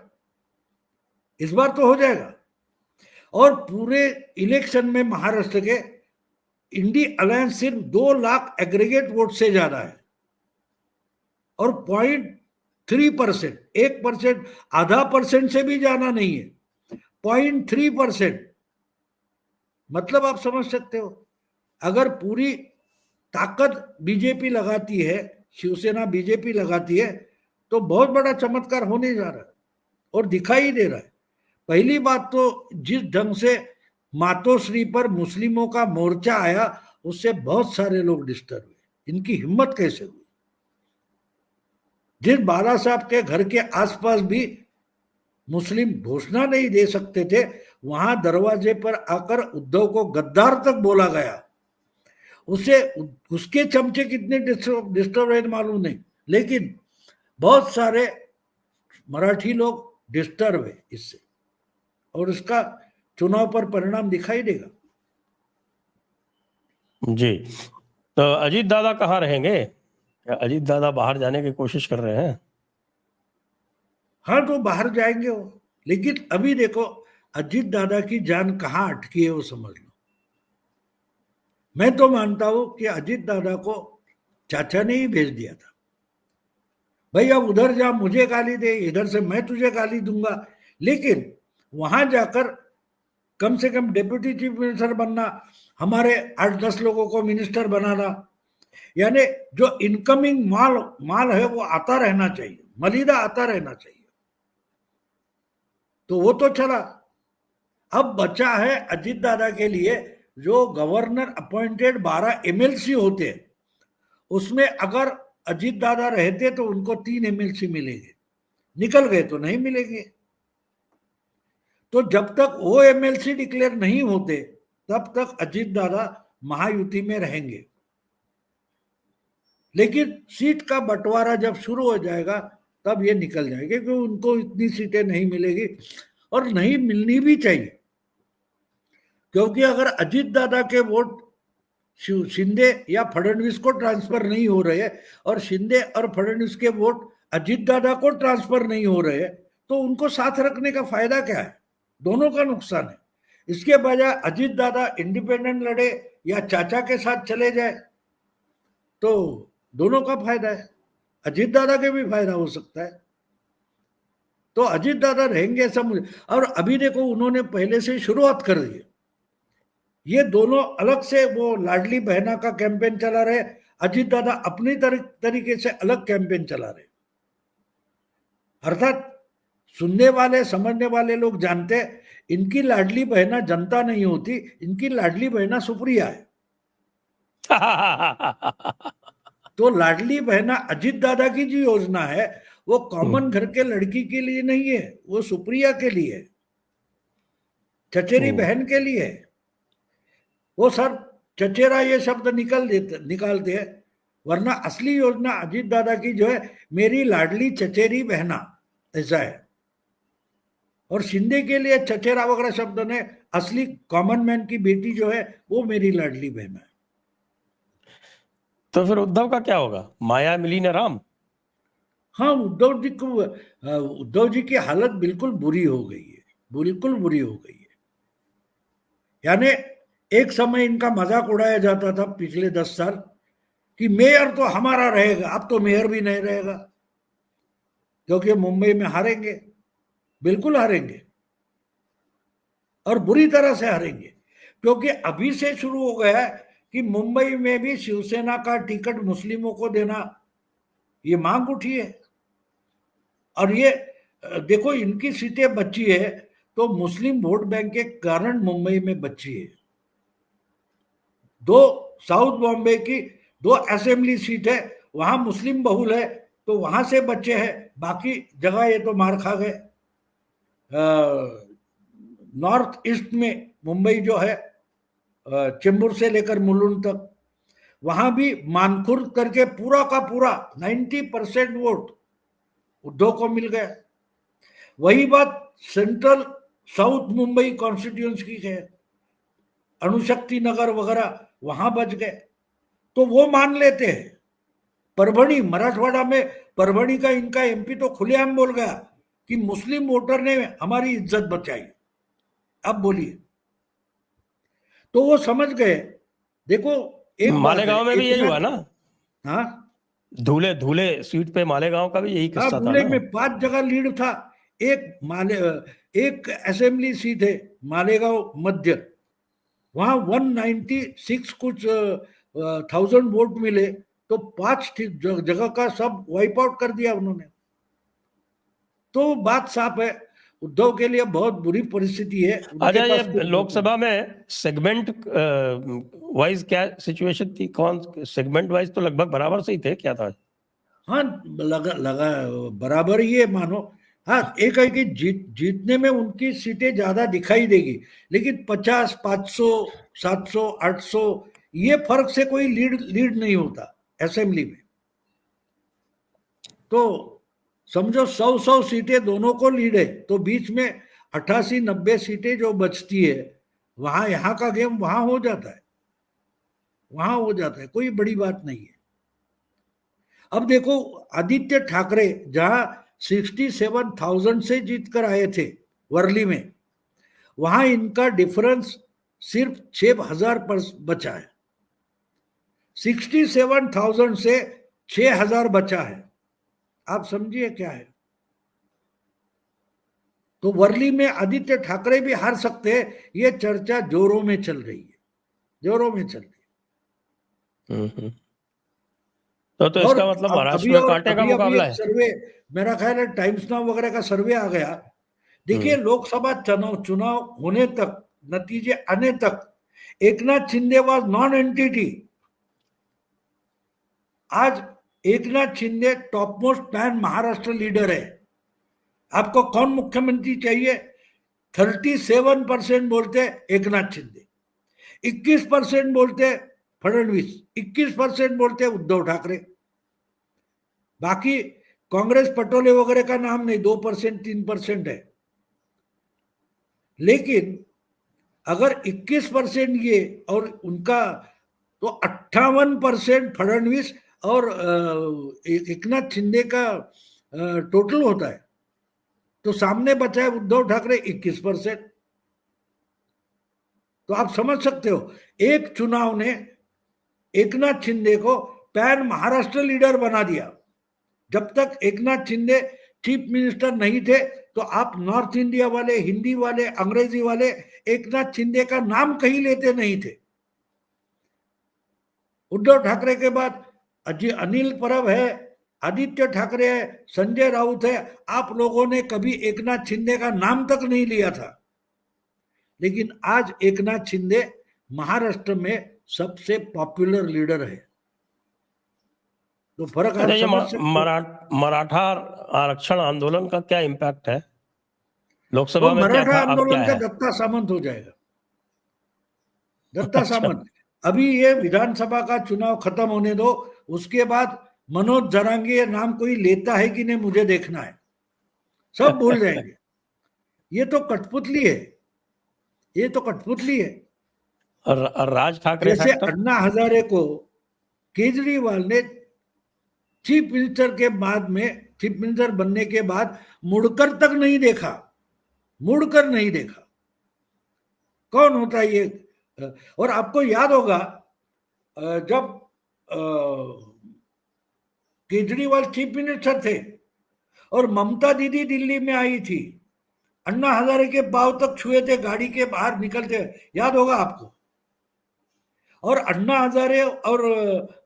इस बार तो हो जाएगा। और पूरे इलेक्शन में महाराष्ट्र के इंडी अलायंस सिर्फ 2 लाख एग्रीगेट वोट से ज्यादा है और 0.3%, 1%, आधा परसेंट से भी ज्यादा नहीं है, 0.3%। मतलब आप समझ सकते हो, अगर पूरी ताकत बीजेपी लगाती है, शिवसेना बीजेपी लगाती है, तो बहुत बड़ा चमत्कार होने जा रहा है और दिखाई दे रहा है। पहली बात तो जिस ढंग से मातोश्री पर मुस्लिमों का मोर्चा आया उससे बहुत सारे लोग डिस्टर्ब हुए। इनकी हिम्मत कैसे हुई? जिस बाला साहब के घर के आसपास भी मुस्लिम घोषणा नहीं दे सकते थे, वहां दरवाजे पर आकर उद्धव को गद्दार तक बोला गया। उसे उसके चमचे कितने डिस्टर्ब रहे मालूम नहीं, लेकिन बहुत सारे मराठी लोग डिस्टर्ब है इससे, और इसका चुनाव पर परिणाम दिखाई देगा। जी, तो अजीत दादा कहाँ रहेंगे? क्या अजीत दादा बाहर जाने की कोशिश कर रहे हैं? हाँ, तो बाहर जाएंगे वो, लेकिन अभी देखो अजीत दादा की जान कहाँ अटकी है वो समझ लो। मैं तो मानता हूं कि अजीत दादा को चाचा ने ही भेज दिया था, भाई अब उधर जा, मुझे गाली दे, इधर से मैं तुझे गाली दूंगा, लेकिन वहां जाकर कम से कम डेप्यूटी चीफ मिनिस्टर बनना, हमारे 8-10 लोगों को मिनिस्टर बनाना, यानी जो इनकमिंग माल है वो आता रहना चाहिए, मलिदा आता रहना चाहिए। तो वो तो चला। अब बचा है अजीत दादा के लिए जो गवर्नर अपॉइंटेड 12 एमएलसी होते हैं, उसमें अगर अजीत दादा रहते तो उनको 3 एमएलसी मिलेंगे, निकल गए तो नहीं मिलेंगे। तो जब तक वो एमएलसी डिक्लेयर नहीं होते तब तक अजीत दादा महायुति में रहेंगे, लेकिन सीट का बंटवारा जब शुरू हो जाएगा तब ये निकल जाएंगे, क्योंकि उनको इतनी सीटें नहीं मिलेगी और नहीं मिलनी भी चाहिए। क्योंकि अगर अजित दादा के वोट शिंदे या फडणवीस को ट्रांसफर नहीं हो रहे और शिंदे और फडणवीस के वोट अजित दादा को ट्रांसफर नहीं हो रहे, तो उनको साथ रखने का फायदा क्या है? दोनों का नुकसान है। इसके बजाय अजित दादा इंडिपेंडेंट लड़े या चाचा के साथ चले जाए तो दोनों का फायदा है, अजित दादा के भी फायदा हो सकता है। तो अजित दादा रहेंगे सब। और अभी देखो उन्होंने पहले से शुरुआत कर दी, ये दोनों अलग से वो लाडली बहना का कैंपेन चला रहे, अजित दादा अपनी तरीके से अलग कैंपेन चला रहे। अर्थात सुनने वाले समझने वाले लोग जानते हैं इनकी लाडली बहना जनता नहीं होती, इनकी लाडली बहना सुप्रिया है। तो लाडली बहना अजित दादा की जो योजना है वो कॉमन घर के लड़की के लिए नहीं है, वो सुप्रिया के लिए, चचेरी बहन के लिए। वो सर चचेरा ये शब्द निकालते हैं, वरना असली योजना अजित दादा की जो है मेरी लाडली चचेरी बहना, ऐसा है। और शिंदे के लिए चचेरा वगैरह शब्द ने, असली कॉमन मैन की बेटी जो है वो मेरी लाडली बहना है। तो फिर उद्धव का क्या होगा? माया मिली न राम। हाँ, उद्धव जी की हालत बिल्कुल बुरी हो गई है, बिल्कुल बुरी हो गई है। यानी एक समय इनका मजाक उड़ाया जाता था पिछले 10 साल कि मेयर तो हमारा रहेगा, अब तो मेयर भी नहीं रहेगा क्योंकि मुंबई में हारेंगे, बिल्कुल हारेंगे और बुरी तरह से हारेंगे। क्योंकि अभी से शुरू हो गया है कि मुंबई में भी शिवसेना का टिकट मुस्लिमों को देना, ये मांग उठी है। और ये देखो इनकी सीटें बची है तो मुस्लिम वोट बैंक के कारण मुंबई में बची है। 2 साउथ बॉम्बे की 2 असेंबली सीट है, वहां मुस्लिम बहुल है तो वहां से बचे हैं, बाकी जगह ये तो मार खा गए। नॉर्थ ईस्ट में मुंबई जो है चेंबूर से लेकर मुलुंड तक, वहां भी मानखुर्द करके पूरा का पूरा 90% वोट उद्धव को मिल गया। वही बात सेंट्रल साउथ मुंबई कॉन्स्टिट्यूंसी की है, अणुशक्ति नगर वगैरह वहां बच गए तो वो मान लेते हैं। परभणी, मराठवाड़ा में परभणी का इनका एमपी तो खुलेआम बोल गया कि मुस्लिम वोटर ने हमारी इज्जत बचाई। अब बोलिए, तो वो समझ गए। देखो एक मालेगांव में भी यही हुआ ना? हाँ, धूले सीट पे मालेगांव का भी यही किस्सा था धूले ना? में 5 जगह लीड था। एक असेंबली सीट है मालेगांव मध्य, वहां 196 कुछ 1000 वोट मिले तो 5 जगह का सब वाइप आउट कर दिया उन्होंने। तो बात साफ है, उद्धव के लिए बहुत बुरी परिस्थिति है। अच्छा, ये लोकसभा में सेगमेंट वाइज क्या सिचुएशन थी? कौन सेगमेंट वाइज तो लगभग बराबर से ही थे, क्या था? हाँ, लगा बराबर ही है मानो। हाँ, एक है कि जीतने में उनकी सीटें ज्यादा दिखाई देगी, लेकिन 50, 500, 700, 800 ये फर्क से कोई लीड नहीं होता असेंबली में। तो समझो 100 सीटें दोनों को लीड है, तो बीच में 88-90 सीटें जो बचती है, वहां यहाँ का गेम वहां हो जाता है, वहां हो जाता है, कोई बड़ी बात नहीं है। अब देखो आदित्य ठाकरे जहां 67,000 से जीत कर आए थे वर्ली में, वहां इनका डिफरेंस सिर्फ 6,000 पर बचा है। 67,000 से 6,000 बचा है, आप समझिए क्या है। तो वर्ली में आदित्य ठाकरे भी हार सकते हैं, ये चर्चा जोरों में चल रही है, जोरों में चल रही है। तो इसका मतलब महाराष्ट्र में कांटे का मुकाबला है। सर्वे, मेरा ख्याल है टाइम्स नाउ वगैरह का सर्वे आ गया। देखिए लोकसभा चुनाव होने तक, नतीजे आने तक Eknath Shinde was non entity. आज Eknath Shinde top most man Maharashtra leader है। आपको कौन मुख्यमंत्री चाहिए? 37% बोलते एकनाथ शिंदे, 21% बोलते फडणवीस, 21% बोलते उद्धव ठाकरे। बाकी कांग्रेस पटोले वगैरह का नाम नहीं, 2%, 3% है। लेकिन अगर 21% ये और उनका, तो 58% फडणवीस और एकनाथ शिंदे का टोटल होता है, तो सामने बचा है उद्धव ठाकरे 21%। तो आप समझ सकते हो, एक चुनाव ने एकनाथ शिंदे को पैन महाराष्ट्र लीडर बना दिया। जब तक एकनाथ शिंदे चीफ मिनिस्टर नहीं थे तो आप नॉर्थ इंडिया वाले, हिंदी वाले, अंग्रेजी वाले एकनाथ शिंदे का नाम कहीं लेते नहीं थे। उद्धव ठाकरे के बाद अनिल परब है, आदित्य ठाकरे है, संजय राउत है, आप लोगों ने कभी एकनाथ शिंदे का नाम तक नहीं लिया था। लेकिन आज एकनाथ शिंदे महाराष्ट्र में सबसे पॉपुलर लीडर है। तो फर्क आप ये समझ सकते मराठा आरक्षण आंदोलन का क्या इम्पैक्ट है लोकसभा वो में? क्या मराठा था, अब क्या आंदोलन का है? दत्ता सामंत हो जाएगा, दत्ता अच्छा। सामंत। अभी ये विधानसभा का चुनाव खत्म होने दो, उसके बाद मनोज जरांगे नाम कोई लेता है कि नहीं मुझे देखना है, सब भूल जाएंगे। ये तो कठपुतली है, ये तो कठपुतली है। और राज ठाकरे जैसे फैक्टर, अन्ना हजारे को केजरीवाल ने चीफ मिनिस्टर के बाद में, चीफ मिनिस्टर बनने के बाद मुड़कर तक नहीं देखा, मुड़कर नहीं देखा। कौन होता है ये? और आपको याद होगा जब केजरीवाल चीफ मिनिस्टर थे और ममता दीदी दिल्ली में आई थी, अन्ना हजारे के पांव तक छुए थे गाड़ी के बाहर निकलते, याद होगा आपको। और अन्ना हजारे और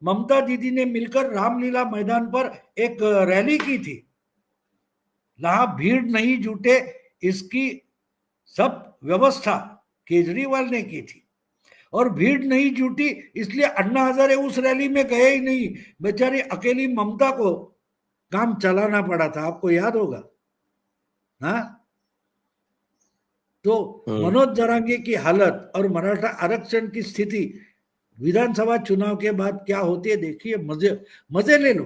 ममता दीदी ने मिलकर रामलीला मैदान पर एक रैली की थी, जहां भीड़ नहीं जुटे इसकी सब व्यवस्था केजरीवाल ने की थी। और भीड़ नहीं जुटी इसलिए अन्ना हजारे उस रैली में गए ही नहीं, बेचारी अकेली ममता को काम चलाना पड़ा था, आपको याद होगा। हाँ, तो मनोज जरांगे की हालत और मराठा आरक्षण की स्थिति विधानसभा चुनाव के बाद क्या होती है देखिए, मजे ले लो।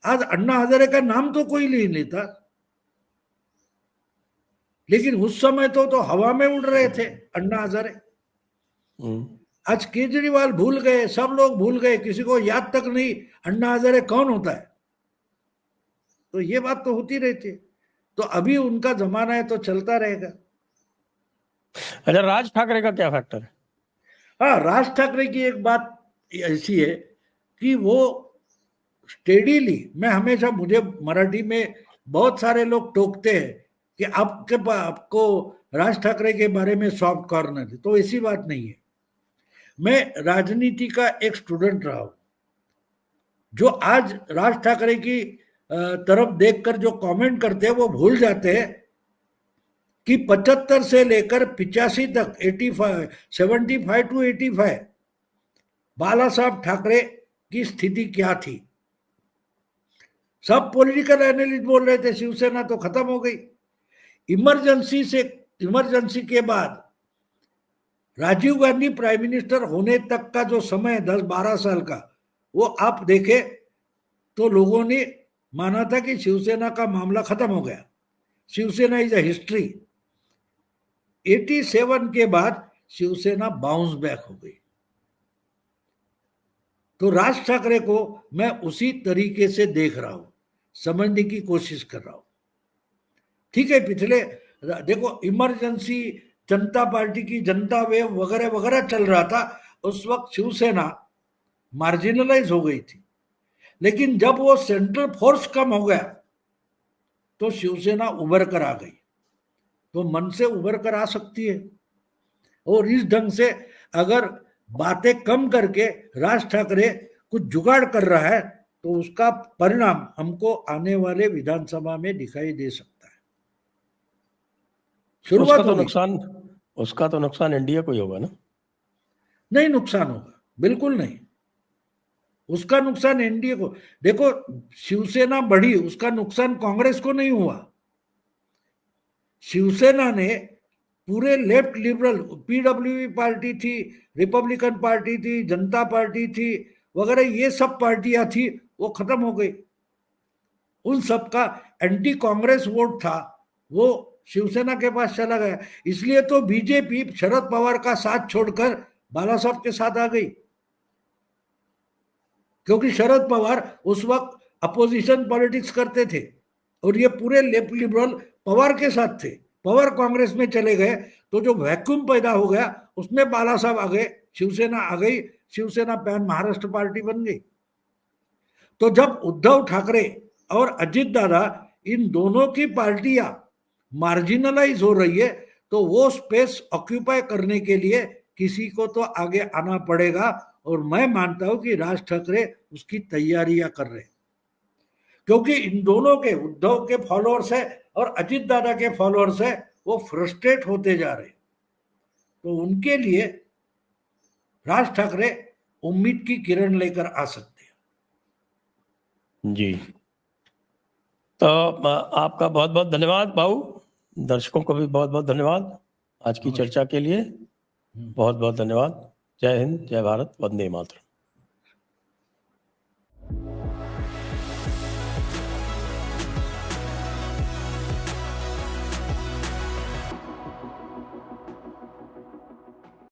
आज अन्ना हजारे का नाम तो कोई नहीं लेता, लेकिन उस समय तो हवा में उड़ रहे थे अन्ना हजारे। आज केजरीवाल भूल गए, सब लोग भूल गए, किसी को याद तक नहीं अन्ना हजारे कौन होता है। तो ये बात तो होती रहती है। तो अभी उनका जमाना है तो चलता रहेगा। अच्छा, राज ठाकरे का क्या फैक्टर है? हाँ, राज ठाकरे की एक बात ऐसी है कि वो स्टेडीली, मैं हमेशा, मुझे मराठी में बहुत सारे लोग टोकते हैं कि आपको राज ठाकरे के बारे में सॉफ्ट कॉर्नर है, तो ऐसी बात नहीं है। मैं राजनीति का एक स्टूडेंट रहा हूं। जो आज राज ठाकरे की तरफ देखकर जो कमेंट करते हैं वो भूल जाते हैं कि 75 से लेकर 85 तक, 85, 75 टू 85 बाला साहब ठाकरे की स्थिति क्या थी। सब पॉलिटिकल एनालिस्ट बोल रहे थे शिवसेना तो खत्म हो गई। इमरजेंसी के बाद राजीव गांधी प्राइम मिनिस्टर होने तक का जो समय 10-12 साल का, वो आप देखे तो लोगों ने माना था कि शिवसेना का मामला खत्म हो गया, शिवसेना इज अ हिस्ट्री। 87 के बाद शिवसेना बाउंस बैक हो गई। तो राज ठाकरे को मैं उसी तरीके से देख रहा हूं, समझने की कोशिश कर रहा हूं। ठीक है, पिछले देखो इमरजेंसी, जनता पार्टी की जनता वेव वगैरह वगैरह चल रहा था, उस वक्त शिवसेना मार्जिनलाइज हो गई थी। लेकिन जब वो सेंट्रल फोर्स कम हो गया तो शिवसेना उभर कर आ गई। तो मन से उभर कर आ सकती है, और इस ढंग से अगर बातें कम करके राज ठाकरे कुछ जुगाड़ कर रहा है तो उसका परिणाम हमको आने वाले विधानसभा में दिखाई दे सकता है। शुरुआत उसका तो नुकसान एनडीए को ही होगा ना? नहीं नुकसान होगा, बिल्कुल नहीं। उसका नुकसान एनडीए को, देखो शिवसेना बढ़ी, उसका नुकसान कांग्रेस को नहीं हुआ। शिवसेना ने पूरे लेफ्ट लिबरल, पीडब्ल्यूवी पार्टी थी, रिपब्लिकन पार्टी थी, जनता पार्टी थी वगैरह, ये सब पार्टियां थी, वो खत्म हो गई। उन सब का एंटी कांग्रेस वोट था, वो शिवसेना के पास चला गया। इसलिए तो बीजेपी शरद पवार का साथ छोड़कर बाला साहब के साथ आ गई, क्योंकि शरद पवार उस वक्त अपोजिशन पॉलिटिक्स करते थे और ये पूरे लेफ्ट लिबरल पवार के साथ थे। पवार कांग्रेस में चले गए तो जो वैक्यूम पैदा हो गया उसमें बाला साहब आ गए, शिवसेना आ गई, शिवसेना पैन महाराष्ट्र पार्टी बन गई। तो जब उद्धव ठाकरे और अजित दादा इन दोनों की पार्टियां मार्जिनलाइज हो रही है तो वो स्पेस ऑक्यूपाई करने के लिए किसी को तो आगे आना पड़ेगा, और मैं मानता हूं कि राज ठाकरे उसकी तैयारियां कर रहे हैं, क्योंकि इन दोनों के, उद्धव के फॉलोअर्स है और अजित दादा के फॉलोअर्स है, वो फ्रस्ट्रेट होते जा रहे हैं। तो उनके लिए राज ठाकरे उम्मीद की किरण लेकर आ सकते हैं। जी, तो आपका बहुत बहुत धन्यवाद भाऊ, दर्शकों को भी बहुत बहुत धन्यवाद आज की चर्चा के लिए। बहुत बहुत धन्यवाद। जय हिंद, जय भारत, वंदे मातरम।